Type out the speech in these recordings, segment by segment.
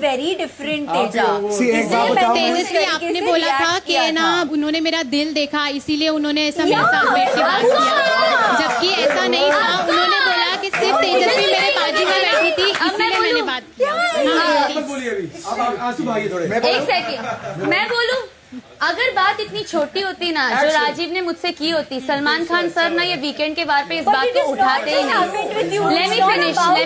Very different Teja. तेजस्वी आपने बोला था कि ना उन्होंने मेरा दिल देखा इसीलिए उन्होंने ऐसा मेरे साथ बैठ के बात किया, जबकि ऐसा नहीं था। उन्होंने बोला कि सिर्फ तेजस्वी मेरे बाजू में बैठी थी इसलिए मैंने बात किया। एक सेकंड मैं बोलूं, अगर बात इतनी छोटी होती ना जो राजीव ने मुझसे की होती, सलमान खान सर ना ये वीकेंड के वार पे इस बात को उठाते ही नहीं। Let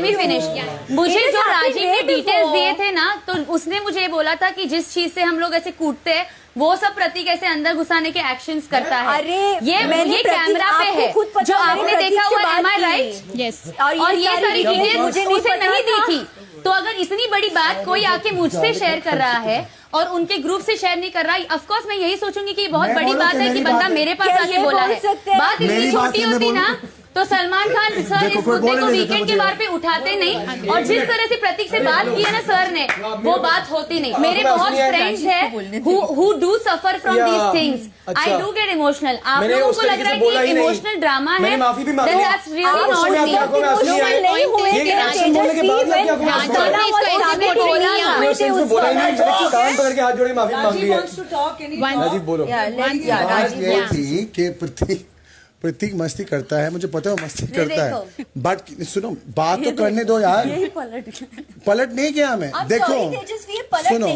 me finish. मुझे जो राजीव ने डिटेल्स दिए थे ना, तो उसने मुझे ये बोला था कि जिस चीज से हम लोग ऐसे कूटते हैं वो सब प्रतीक ऐसे अंदर घुसाने के एक्शंस करता है। ये कैमरा पे है जो आपने देखा हुआ, एम आई राइट? यस। और ये सारी डिटेल्स उसे नहीं दी थी। तो अगर इतनी बड़ी बात कोई आके मुझसे शेयर कर रहा है और उनके ग्रुप से शेयर नहीं कर रहा है, ऑफ कोर्स मैं यही सोचूंगी कि ये बहुत बड़ी बात है कि बंदा मेरे पास आके बोला है। बात इतनी छोटी होती ना तो सलमान खान सर इस मुद्दे को वीकेंड के बार पे उठाते नहीं, और जिस तरह से प्रतीक से बात की है ना सर ने, वो बात होती नहीं। मेरे बहुत फ्रेंड्स हैं who do suffer from these things. I do get emotional. आप लोगों को लग रहा है कि इमोशनल ड्रामा है, that's really not me. प्रतीक मस्ती करता है, मुझे पता है मस्ती करता है, बट सुनो बात तो करने दो यार। पलट नहीं गया मैं, देखो सुनो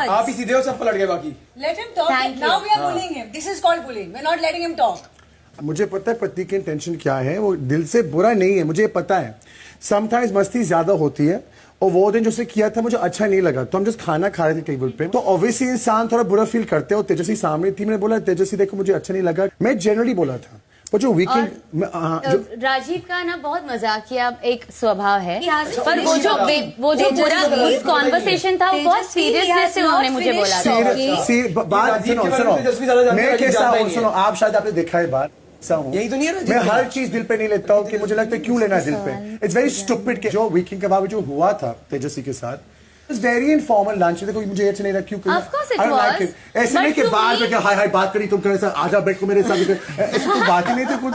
आप ही सीधे हो, सब पलट गए बाकी। Let him talk. Now we are bullying him. This is called bullying. We're not letting him talk. मुझे पता है प्रतीक की इंटेंशन क्या है, वो दिल से बुरा नहीं है, मुझे पता है। समटाइम्स मस्ती ज्यादा होती है, और वो दिन जो उसने किया था मुझे अच्छा नहीं लगा, तो हम जस्ट खाना खा रहे थे टेबल पे, तो ऑब्वियसली इंसान थोड़ा बुरा फील करते हो। तेजस्वी सामने थी, मैंने बोला तेजस्वी देखो मुझे अच्छा नहीं लगा, मैं जनरली बोला था। पर जो वीकेंड राजीव का ना बहुत मजाकिया एक स्वभाव है, पर वो जो पूरा कॉन्वर्सेशन था वो बहुत सीरियसनेस से उन्होंने मुझे बोला था। बात सुनो, मैं कैसा हूँ सुनो, आप शायद आपने देखा है बात यही तो नहीं है। मैं हर चीज दिल पे नहीं लेता हूँ कि मुझे लगता है क्यों लेना है दिल पे। इट्स वेरी स्टूपिड कि जो वीकेंड के बाद जो हुआ था तेजस्वी के साथ, इट्स वेरी इनफॉर्मल लंच, देखो मुझे अच्छा नहीं लगा, क्यों ऐसे नहीं कि बात में हाय हाय बात करी तुम कर आजा बैठ को मेरे साथ, ऐसे तो बात ही नहीं थी कुछ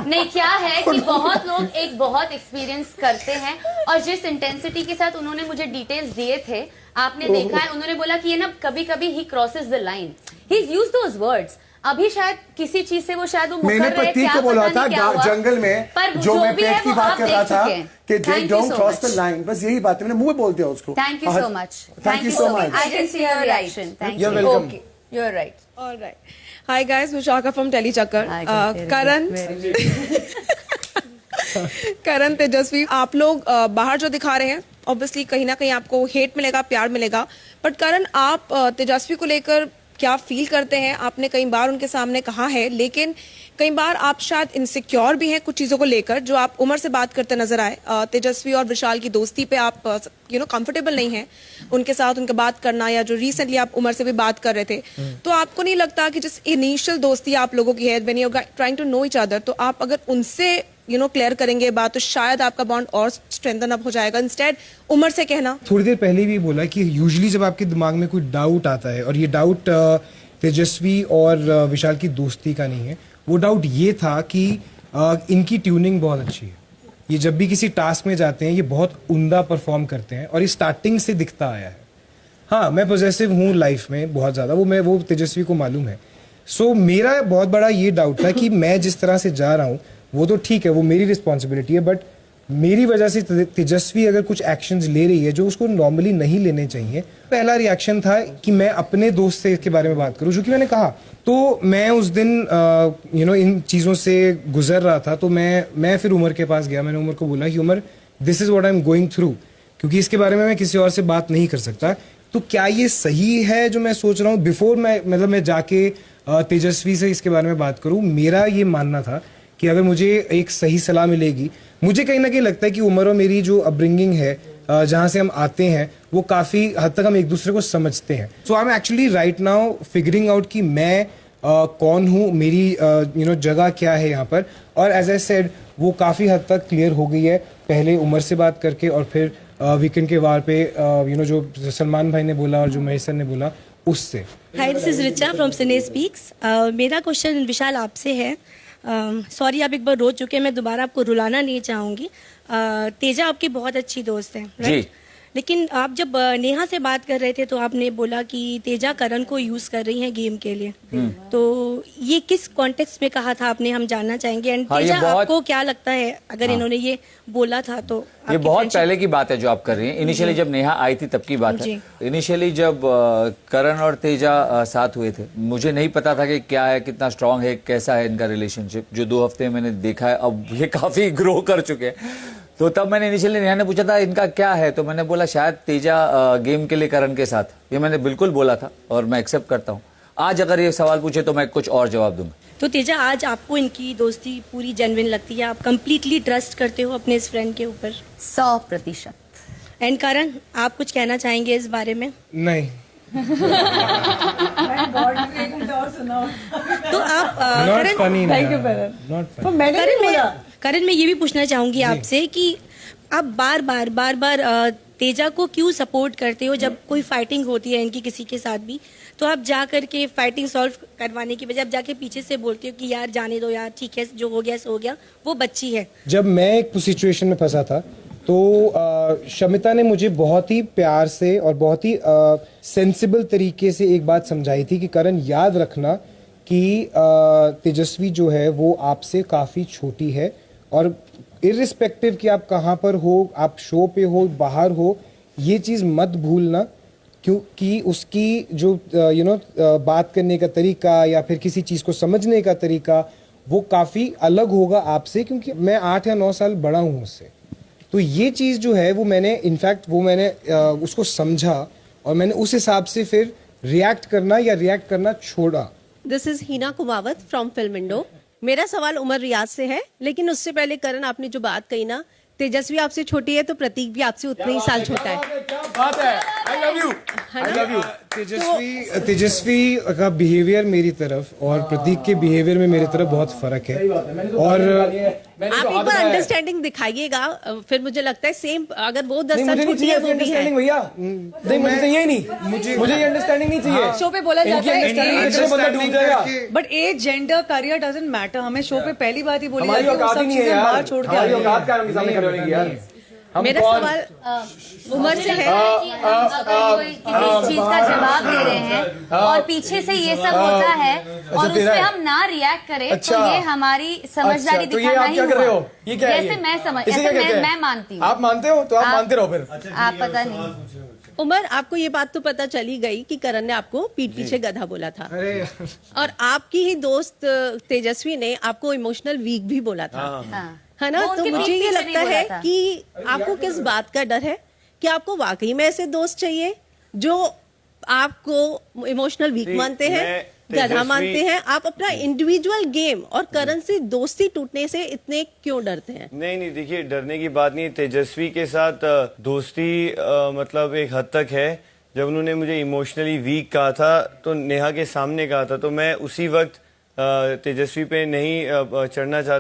नहीं। क्या है कि बहुत लोग एक बहुत एक्सपीरियंस करते हैं, और जिस इंटेंसिटी के साथ उन्होंने मुझे डिटेल्स दिए थे आपने देखा है, उन्होंने बोला कि ये ना कभी कभी he crosses the line, he is used those words. अभी शायद किसी चीज से वो शायद वो मैंने प्रतीक को बोला था जंगल में, जो मैं पेट की बात कर रहा था कि they don't cross the line, बस यही बात है, मैंने मुंह में बोल दिया उसको। Thank you so much, thank you so much. I can see your reaction, thank you. Welcome, you are right. Alright. Hi guys, Vishaka from Telechakkar. Karan, Tejasswi, आप लोग बाहर जो दिखा रहे हैं ऑब्वियसली कहीं ना कहीं आपको हेट मिलेगा, प्यार मिलेगा, बट करण आप तेजस्वी को लेकर क्या फील करते हैं? आपने कई बार उनके सामने कहा है, लेकिन कई बार आप शायद इनसिक्योर भी हैं कुछ चीजों को लेकर, जो आप उमर से बात करते नजर आए। तेजस्वी और विशाल की दोस्ती पे आप कंफर्टेबल नहीं हैं उनके साथ, उनके बात करना, या जो रिसेंटली आप उमर से भी बात कर रहे थे, तो आपको नहीं लगता कि जिस इनिशियल दोस्ती आप लोगों की है, when you are trying to know each other, तो आप अगर उनसे क्लियर करेंगे बात, तो शायद आपका बॉन्ड और स्ट्रेंथन अप हो जाएगा, इंस्टेड उमर से कहना? थोड़ी देर पहले भी बोला कि यूजुअली जब आपके दिमाग में कोई डाउट आता है, और ये डाउट तेजस्वी और विशाल की दोस्ती का नहीं है, वो डाउट ये था कि इनकी ट्यूनिंग बहुत अच्छी है। ये जब भी किसी टास्क में जाते हैं ये बहुत उम्दा परफॉर्म करते हैं, और ये स्टार्टिंग से दिखता आया है। हाँ, मैं पॉजिटिव हूँ लाइफ में बहुत ज़्यादा, वो तेजस्वी को मालूम है। सो मेरा बहुत बड़ा ये डाउट था कि मैं जिस तरह से जा रहा हूँ वो तो ठीक है, वो मेरी रिस्पॉन्सिबिलिटी है, बट मेरी वजह से तेजस्वी अगर कुछ एक्शंस ले रही है जो उसको नॉर्मली नहीं लेने चाहिए। पहला रिएक्शन था कि मैं अपने दोस्त से इसके बारे में बात करूं, जो कि मैंने कहा। तो मैं उस दिन इन चीज़ों से गुजर रहा था, तो मैं फिर उमर के पास गया। मैंने उमर को बोला कि Umar, this is what I am going through, क्योंकि इसके बारे में मैं किसी और से बात नहीं कर सकता। तो क्या ये सही है जो मैं सोच रहा हूँ? बिफोर मैं जाके तेजस्वी से इसके बारे में बात करूँ, मेरा ये मानना था कि अगर मुझे एक सही सलाह मिलेगी, मुझे कहीं ना कहीं लगता है कि उमर और मेरी जो अपब्रिंगिंग है, जहाँ से हम आते हैं, वो काफ़ी हद तक हम एक दूसरे को समझते हैं। So I am actually right now figuring out कि मैं कौन हूँ, मेरी जगह क्या है यहाँ पर। और एज आई सेड, वो काफ़ी हद तक क्लियर हो गई है, पहले उमर से बात करके, और फिर वीकेंड के वार पे जो सलमान भाई ने बोला और जो महेश सर ने बोला उससे। Hi, this is Richa from cine speaks. मेरा क्वेश्चन विशाल आपसे है। सॉरी आप एक बार रो चुके हैं, मैं दोबारा आपको रुलाना नहीं चाहूँगी। तेजा आपकी बहुत अच्छी दोस्त है, राइट? लेकिन आप जब नेहा से बात कर रहे थे तो आपने बोला कि तेजा करण को यूज कर रही हैं गेम के लिए, तो ये किस कॉन्टेक्स्ट में कहा था आपने, हम जानना चाहेंगे। एंड हाँ, ये तेजा बहुत- आपको क्या लगता है अगर इन्होंने ये बोला था तो ये आपकी बहुत friendship- पहले की बात है जो आप कर रही हैं। इनिशियली जब नेहा आई थी तब की बात है। जी। इनिशियली जब करण और तेजा साथ हुए थे, मुझे नहीं पता था कि क्या है, कितना स्ट्रांग है, कैसा है इनका रिलेशनशिप। जो 2 हफ्ते मैंने देखा है, अब ये काफी ग्रो कर चुके हैं। तो तब मैंने इनिशियली नेहा ने पूछा था इनका क्या है, तो मैंने बोला शायद तेजा गेम के लिए करण के साथ। ये मैंने बिल्कुल बोला था और मैं एक्सेप्ट करता हूँ। आज अगर ये सवाल पूछे तो मैं कुछ और जवाब दूंगा। तो तेजा आज आपको इनकी दोस्ती पूरी जेन्युइन लगती है, आप कंप्लीटली ट्रस्ट करते हो अपने इस फ्रेंड के ऊपर? 100%। एंड करण, आप कुछ कहना चाहेंगे इस बारे में? नहीं, तो आप not Karan, funny, not funny. Karan मैं ये भी पूछना चाहूंगी आपसे कि आप बार बार तेजा को क्यों सपोर्ट करते हो जब कोई फाइटिंग होती है इनकी किसी के साथ भी, तो आप जा करके फाइटिंग सॉल्व करवाने की बजाय आप जाके पीछे से बोलते हो कि यार जाने दो यार, ठीक है जो हो गया सो हो गया, वो बच्ची है। जब मैं एक सिचुएशन में फंसा था तो शमिता ने मुझे बहुत ही प्यार से और बहुत ही सेंसिबल तरीके से एक बात समझाई थी कि करण याद रखना कि तेजस्वी जो है वो आपसे काफ़ी छोटी है, और इर्रिस्पेक्टिव कि आप कहाँ पर हो, आप शो पे हो, बाहर हो, ये चीज़ मत भूलना, क्योंकि उसकी जो बात करने का तरीका या फिर किसी चीज़ को समझने का तरीका वो काफ़ी अलग होगा आपसे, क्योंकि मैं 8 या 9 साल बड़ा हूँ उससे। तो ये चीज़ जो है वो मैंने उसको समझा और मैंने उस हिसाब से फिर रिएक्ट करना छोड़ा। This is Heena Kumawat from film window. मेरा सवाल उमर रियाज से है, लेकिन उससे पहले करण, आपने जो बात कही ना, तेजस्वी आपसे छोटी है तो प्रतीक भी आपसे उतने ही साल छोटा है। क्या बात है, I love you, I love you. Tejasswi का बिहेवियर मेरी तरफ और प्रतीक के बिहेवियर में मेरी तरफ बहुत फर्क है। और आप एक बार अंडरस्टैंडिंग दिखाइएगा, फिर मुझे लगता है सेम, अगर वो 10 साल छोटी है वो भी है। भैया नहीं, मुझे चाहिए नहीं, मुझे ये अंडरस्टैंडिंग नहीं चाहिए। शो पे बोला जाता है बंदा डूब जाएगा। But age, gender, career doesn't matter. हमें शो पे पहली बात ही बोली हमारी जाती है, वो औकात ही सब नहीं है चीजें यार, बाहर छोड़ के हमारी आए हैं। औकात क्या है उनके सामने खड़े होने की यार। मेरा सवाल उमर से है। अगर कोई किसी चीज का जवाब दे रहे हैं और पीछे से ये सब होता है और उस पे हम ना रिएक्ट करें, तो ये हमारी समझदारी तो ये दिखाना आप ही क्या कर रहे हुआ। हो? ये क्या है? जैसे मैं समझ, इसे क्या ऐसे कहते हैं? मैं मानती हूँ। आप मानते हो तो आप मानते रहो फिर। आप पता नहीं। उमर, आपको ये बात तो पता चली गई कि करण ने आपको पीठ पीछे गधा बोला था, और आपकी ही दोस्त तेजस्वी ने आपको इमोशनल वीक भी बोला था, है ना? वो तो उनके मुझे पीठ ये पीछे लगता नहीं बोला है था। कि आपको किस बात का डर है, कि आपको वाकई में ऐसे दोस्त चाहिए जो आपको इमोशनल वीक मानते हैं, गधा मानते हैं? आप अपना इंडिविजुअल गेम और करण से दोस्ती टूटने से इतने क्यों डरते हैं? नहीं, देखिए डरने की बात नहीं। तेजस्वी के साथ दोस्ती मतलब एक हद तक है। जब उन्होंने मुझे इमोशनली वीक कहा था तो नेहा के सामने कहा था, तो मैं उसी वक्त तेजस्वी पे नहीं चढ़ना चाहता।